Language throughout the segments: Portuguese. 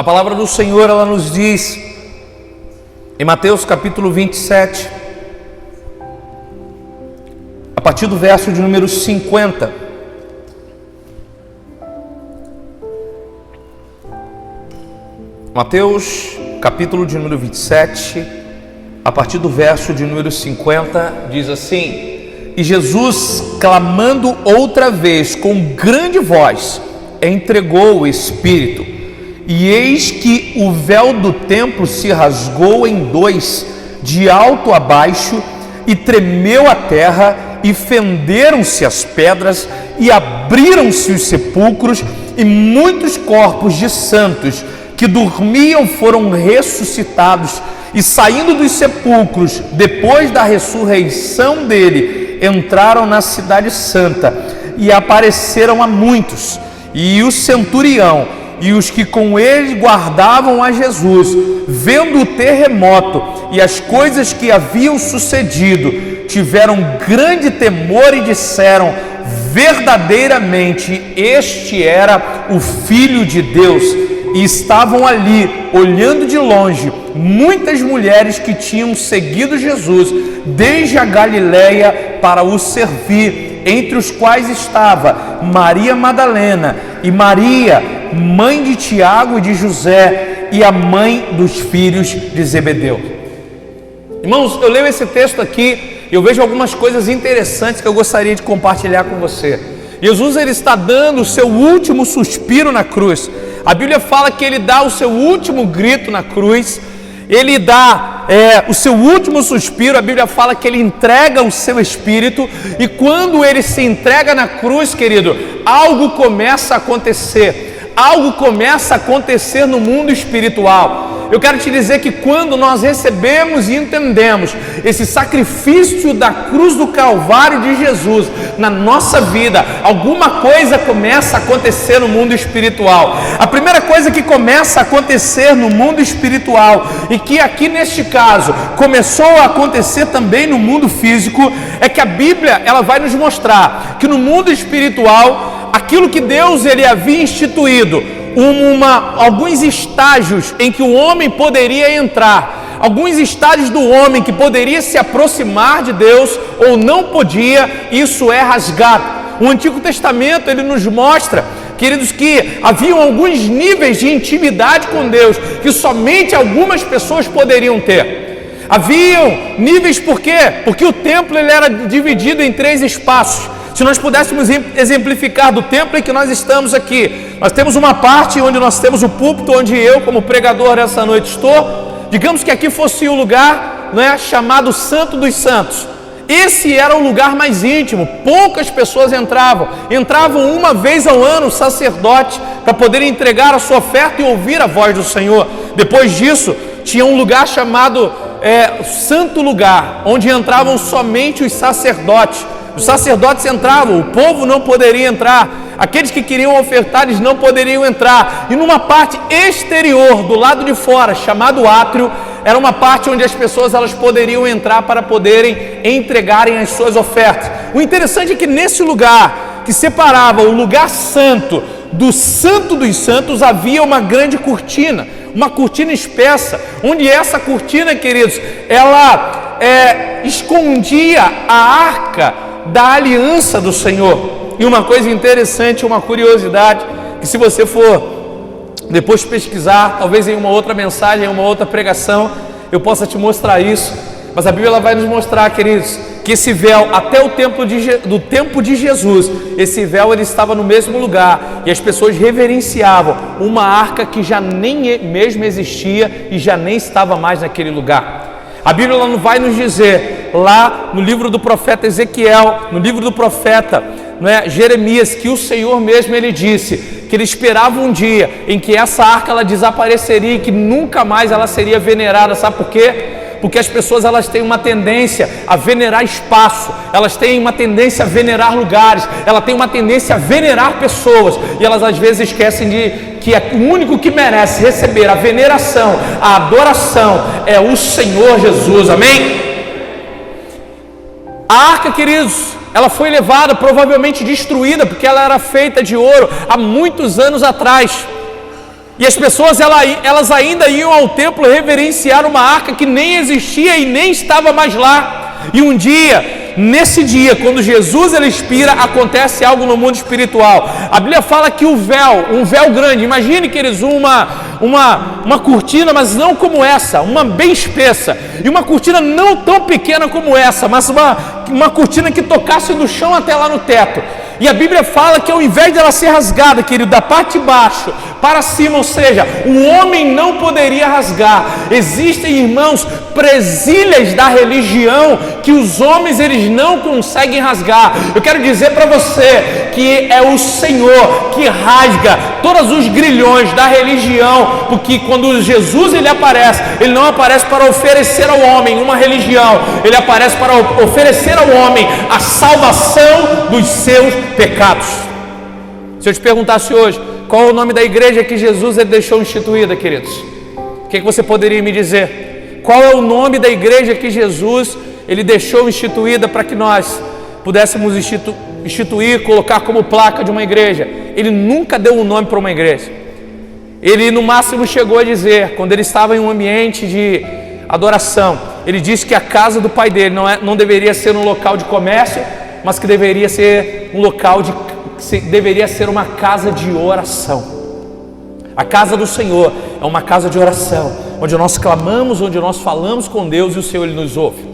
A palavra do Senhor, ela nos diz, em Mateus capítulo 27, a partir do verso de número 50. Mateus capítulo de número 27, a partir do verso de número 50, diz assim: E Jesus, clamando outra vez com grande voz, entregou o Espírito. E eis que o véu do templo se rasgou em dois, de alto a baixo, e tremeu a terra, e fenderam-se as pedras, e abriram-se os sepulcros, e muitos corpos de santos que dormiam foram ressuscitados, e saindo dos sepulcros, depois da ressurreição dele, entraram na cidade santa, e apareceram a muitos. E o centurião e os que com ele guardavam a Jesus, vendo o terremoto e as coisas que haviam sucedido, tiveram grande temor e disseram: verdadeiramente este era o Filho de Deus. E estavam ali, olhando de longe, muitas mulheres que tinham seguido Jesus desde a Galileia para o servir, entre os quais estava Maria Madalena e Maria, mãe de Tiago e de José, e a mãe dos filhos de Zebedeu. Irmãos, eu leio esse texto aqui e eu vejo algumas coisas interessantes que eu gostaria de compartilhar com você. Jesus, ele está dando o seu último suspiro na cruz. A Bíblia fala que ele dá o seu último grito na cruz, ele dá o seu último suspiro. A Bíblia fala que ele entrega o seu espírito, e quando ele se entrega na cruz, querido, algo começa a acontecer, algo começa a acontecer no mundo espiritual. Eu quero te dizer que quando nós recebemos e entendemos esse sacrifício da cruz do Calvário de Jesus na nossa vida, alguma coisa começa a acontecer no mundo espiritual. A primeira coisa que começa a acontecer no mundo espiritual, e que aqui neste caso começou a acontecer também no mundo físico, é que a Bíblia, ela vai nos mostrar que no mundo espiritual, aquilo que Deus ele havia instituído, alguns estágios em que o homem poderia entrar, alguns estágios do homem que poderia se aproximar de Deus ou não podia, isso é rasgado. O Antigo Testamento, ele nos mostra, queridos, que haviam alguns níveis de intimidade com Deus que somente algumas pessoas poderiam ter. Haviam níveis, por quê? Porque o templo ele era dividido em 3 espaços. Se nós pudéssemos exemplificar do templo em que nós estamos aqui, nós temos uma parte onde nós temos o púlpito, onde eu, como pregador essa noite, estou. Digamos que aqui fosse o lugar, chamado Santo dos Santos. Esse era o lugar mais íntimo, poucas pessoas entravam uma vez ao ano o sacerdote, para poder entregar a sua oferta e ouvir a voz do Senhor. Depois disso, tinha um lugar chamado Santo Lugar, onde entravam somente os sacerdotes. Os sacerdotes entravam, o povo não poderia entrar, aqueles que queriam ofertar, eles não poderiam entrar. E numa parte exterior, do lado de fora, chamado átrio, era uma parte onde as pessoas elas poderiam entrar para poderem entregarem as suas ofertas. O interessante é que nesse lugar, que separava o lugar santo do Santo dos Santos, havia uma grande cortina, uma cortina espessa, onde essa cortina, queridos, ela escondia a arca da aliança do Senhor. E uma coisa interessante, uma curiosidade, que se você for depois pesquisar, talvez em uma outra mensagem, em uma outra pregação, eu possa te mostrar isso, mas a Bíblia ela vai nos mostrar, queridos, que esse véu, até o tempo de Jesus, esse véu ele estava no mesmo lugar, e as pessoas reverenciavam uma arca que já nem mesmo existia e já nem estava mais naquele lugar. A Bíblia ela vai nos dizer, lá no livro do profeta Ezequiel, no livro do profeta Jeremias, que o Senhor mesmo ele disse que ele esperava um dia em que essa arca ela desapareceria e que nunca mais ela seria venerada. Sabe por quê? Porque as pessoas elas têm uma tendência a venerar espaço, elas têm uma tendência a venerar lugares, elas têm uma tendência a venerar pessoas, e elas às vezes esquecem que o único que merece receber a veneração, a adoração é o Senhor Jesus. Amém? A arca, queridos, ela foi levada, provavelmente destruída, porque ela era feita de ouro há muitos anos atrás. E as pessoas elas ainda iam ao templo reverenciar uma arca que nem existia e nem estava mais lá. E um dia, nesse dia, quando Jesus ele expira, acontece algo no mundo espiritual. A Bíblia fala que um véu grande, imagine, queridos, uma cortina, mas não como essa, uma bem espessa, e uma cortina não tão pequena como essa, mas uma cortina que tocasse do chão até lá no teto. E a Bíblia fala que ao invés de ela ser rasgada, querido, da parte de baixo para cima, ou seja, o homem não poderia rasgar. Existem, irmãos, presilhas da religião que os homens eles não conseguem rasgar. Eu quero dizer para você que é o Senhor que rasga todos os grilhões da religião, porque quando Jesus ele aparece, ele não aparece para oferecer ao homem uma religião, ele aparece para oferecer ao homem a salvação dos seus pecados. Se eu te perguntasse hoje, qual é o nome da igreja que Jesus ele deixou instituída, queridos? O que você poderia me dizer? Qual é o nome da igreja que Jesus ele deixou instituída para que nós pudéssemos instituir, colocar como placa de uma igreja? Ele nunca deu um nome para uma igreja. Ele no máximo chegou a dizer, quando ele estava em um ambiente de adoração, ele disse que a casa do pai dele não deveria ser um local de comércio, mas que deveria ser um local deveria ser uma casa de oração. A casa do Senhor é uma casa de oração, onde nós clamamos, onde nós falamos com Deus e o Senhor ele nos ouve.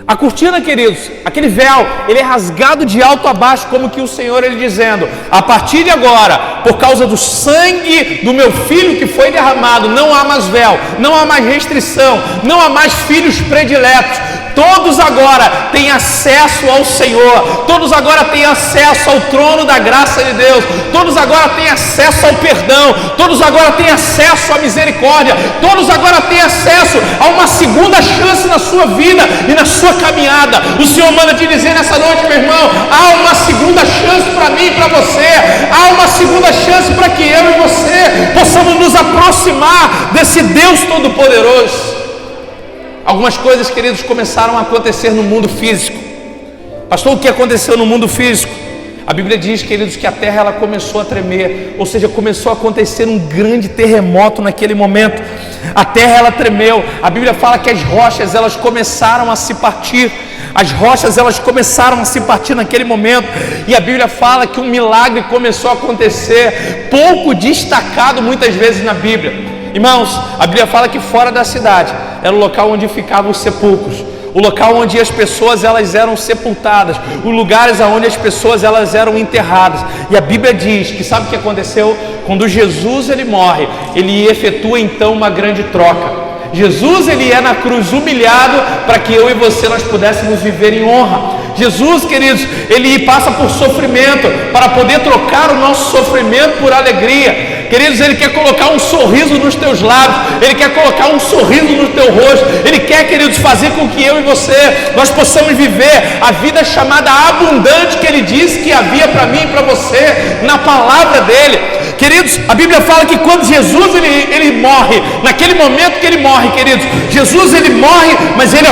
A cortina, queridos, aquele véu, ele é rasgado de alto a baixo, como que o Senhor ele dizendo: a partir de agora, por causa do sangue do meu filho que foi derramado, não há mais véu, não há mais restrição, não há mais filhos prediletos. Todos agora têm acesso ao Senhor, todos agora têm acesso ao trono da graça de Deus, todos agora têm acesso ao perdão, todos agora têm acesso à misericórdia, todos agora têm acesso a uma segunda chance na sua vida e na sua caminhada. O Senhor manda te dizer nessa noite, meu irmão, há uma segunda chance para mim e para você, há uma segunda chance para que eu e você possamos nos aproximar desse Deus Todo-Poderoso. Algumas coisas, queridos, começaram a acontecer no mundo físico. Pastor, o que aconteceu no mundo físico? A Bíblia diz, queridos, que a terra ela começou a tremer, ou seja, começou a acontecer um grande terremoto naquele momento. A terra ela tremeu. A Bíblia fala que as rochas elas começaram a se partir. As rochas elas começaram a se partir naquele momento. E a Bíblia fala que um milagre começou a acontecer, pouco destacado muitas vezes na Bíblia. Irmãos, a Bíblia fala que fora da cidade era o local onde ficavam os sepulcros, o local onde as pessoas elas eram sepultadas, os lugares onde as pessoas elas eram enterradas. E a Bíblia diz que sabe o que aconteceu? Quando Jesus ele morre, ele efetua então uma grande troca. Jesus ele é na cruz humilhado para que eu e você nós pudéssemos viver em honra. Jesus, queridos, ele passa por sofrimento para poder trocar o nosso sofrimento por alegria. Queridos, ele quer colocar um sorriso nos teus lábios, ele quer colocar um sorriso no teu rosto, ele quer, queridos, fazer com que eu e você nós possamos viver a vida chamada abundante que ele disse que havia para mim e para você na palavra dele. Queridos, a Bíblia fala que quando Jesus ele morre, naquele momento que ele morre, queridos, Jesus ele morre, mas ele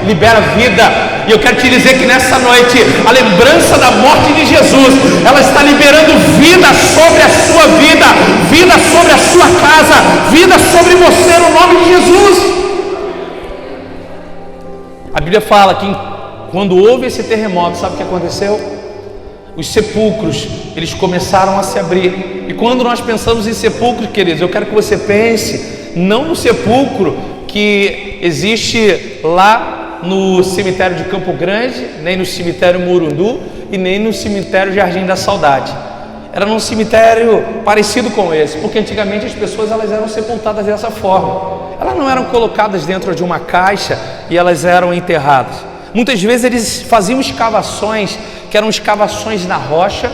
libera vida. E eu quero te dizer que nessa noite, a lembrança da morte de Jesus, ela está liberando vida sobre a sua vida, vida sobre a sua casa, vida sobre você, no nome de Jesus. A Bíblia fala que quando houve esse terremoto, sabe o que aconteceu? Os sepulcros, eles começaram a se abrir. E quando nós pensamos em sepulcro, queridos, eu quero que você pense não no sepulcro que existe lá no cemitério de Campo Grande, nem no cemitério Morundu e nem no cemitério Jardim da Saudade. Era num cemitério parecido com esse, porque antigamente as pessoas elas eram sepultadas dessa forma. Elas não eram colocadas dentro de uma caixa e elas eram enterradas. Muitas vezes eles faziam escavações, que eram escavações na rocha,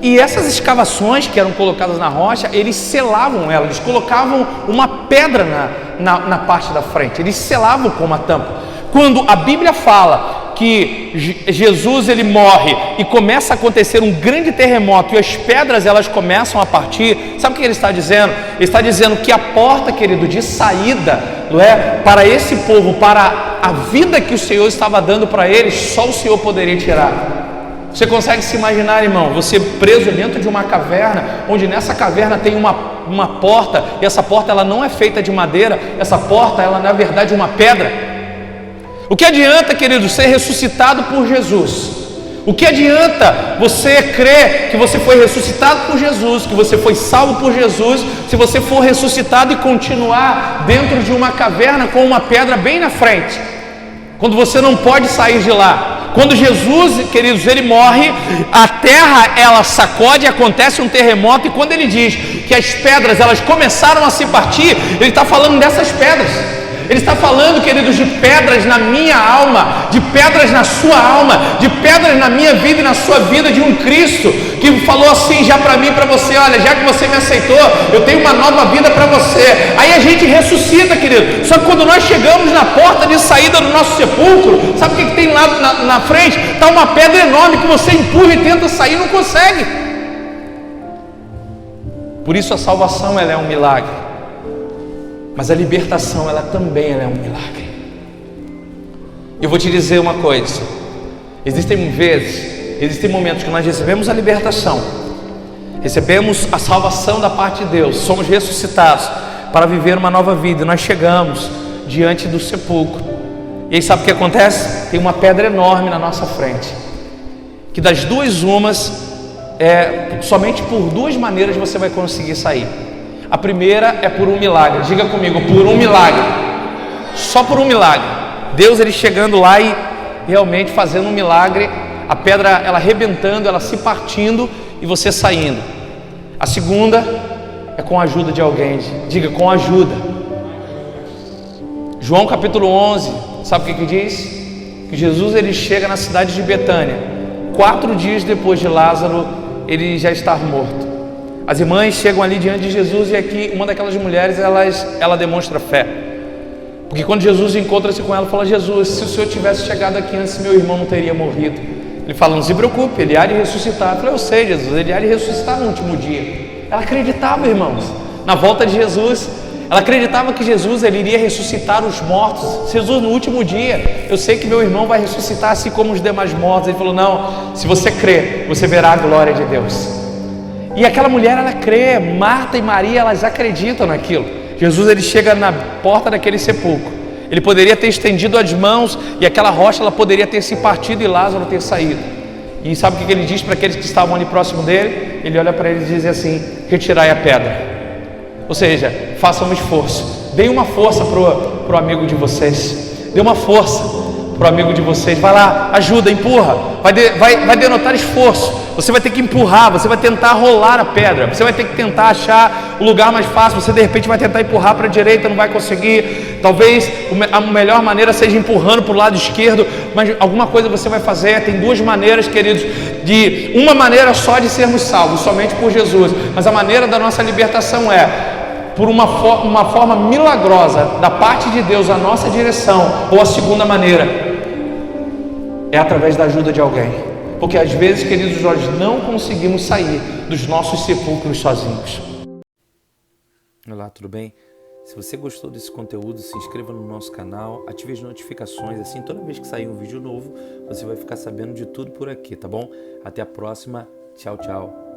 e essas escavações que eram colocadas na rocha, eles selavam ela, eles colocavam uma pedra na parte da frente, eles selavam com uma tampa. Quando a Bíblia fala que Jesus ele morre e começa a acontecer um grande terremoto e as pedras elas começam a partir, sabe o que ele está dizendo? Ele está dizendo que a porta, querido, de saída, não é, para esse povo, para a vida que o Senhor estava dando para eles, só o Senhor poderia tirar. Você consegue se imaginar, irmão, você preso dentro de uma caverna, onde nessa caverna tem uma uma porta, e essa porta ela não é feita de madeira, essa porta ela na verdade é uma pedra. O que adianta, querido, ser ressuscitado por Jesus? O que adianta você crer que você foi ressuscitado por Jesus, que você foi salvo por Jesus, se você for ressuscitado e continuar dentro de uma caverna com uma pedra bem na frente, quando você não pode sair de lá? Quando Jesus, queridos, ele morre, a terra ela sacode, acontece um terremoto, e quando ele diz que as pedras elas começaram a se partir, ele está falando dessas pedras. Ele está falando, queridos, de pedras na minha alma, de pedras na sua alma, de pedras na minha vida e na sua vida, de um Cristo que falou assim já para mim e para você: olha, já que você me aceitou, eu tenho uma nova vida para você. Aí a gente ressuscita, querido. Só que quando nós chegamos na porta de saída do nosso sepulcro, sabe o que tem lá na frente? Está uma pedra enorme que você empurra e tenta sair e não consegue. Por isso a salvação ela é um milagre. Mas a libertação, ela também é um milagre. Eu vou te dizer uma coisa: existem momentos que nós recebemos a libertação, recebemos a salvação da parte de Deus, somos ressuscitados para viver uma nova vida, e nós chegamos diante do sepulcro, e aí sabe o que acontece? Tem uma pedra enorme na nossa frente, que das duas umas, somente por duas maneiras você vai conseguir sair. A primeira é por um milagre. Diga comigo, por um milagre. Só por um milagre. Deus ele chegando lá e realmente fazendo um milagre, a pedra ela arrebentando, ela se partindo e você saindo. A segunda é com a ajuda de alguém. Diga, com ajuda. João capítulo 11, sabe o que diz? Que Jesus ele chega na cidade de Betânia, 4 dias depois de Lázaro ele já estar morto. As irmãs chegam ali diante de Jesus, e aqui uma daquelas mulheres ela demonstra fé, porque quando Jesus encontra-se com ela, fala: Jesus, se o Senhor tivesse chegado aqui antes, meu irmão não teria morrido. Ele fala: não se preocupe, ele há de ressuscitar. Eu falei: eu sei, Jesus, ele há de ressuscitar no último dia. Ela acreditava, irmãos, na volta de Jesus. Ela acreditava que Jesus ele iria ressuscitar os mortos. Jesus, no último dia, eu sei que meu irmão vai ressuscitar assim como os demais mortos. Ele falou: não, se você crer, você verá a glória de Deus. E aquela mulher, ela crê, Marta e Maria, elas acreditam naquilo. Jesus, ele chega na porta daquele sepulcro. Ele poderia ter estendido as mãos e aquela rocha, ela poderia ter se partido e Lázaro ter saído. E sabe o que ele diz para aqueles que estavam ali próximo dele? Ele olha para eles e diz assim: retirai a pedra. Ou seja, façam um esforço. Deem uma força para o amigo de vocês. Dê uma força para o amigo de vocês. Vai lá, ajuda, empurra. Vai denotar esforço. Você vai ter que empurrar, você vai tentar rolar a pedra, você vai ter que tentar achar o lugar mais fácil. Você de repente vai tentar empurrar para a direita, não vai conseguir. Talvez a melhor maneira seja empurrando para o lado esquerdo, mas alguma coisa você vai fazer. Tem duas maneiras, queridos, de uma maneira só de sermos salvos, somente por Jesus, mas a maneira da nossa libertação é por uma forma milagrosa da parte de Deus à nossa direção, ou a segunda maneira é através da ajuda de alguém. Porque às vezes, queridos, nós não conseguimos sair dos nossos sepulcros sozinhos. Olá, tudo bem? Se você gostou desse conteúdo, se inscreva no nosso canal, ative as notificações, assim toda vez que sair um vídeo novo, você vai ficar sabendo de tudo por aqui, tá bom? Até a próxima, tchau, tchau.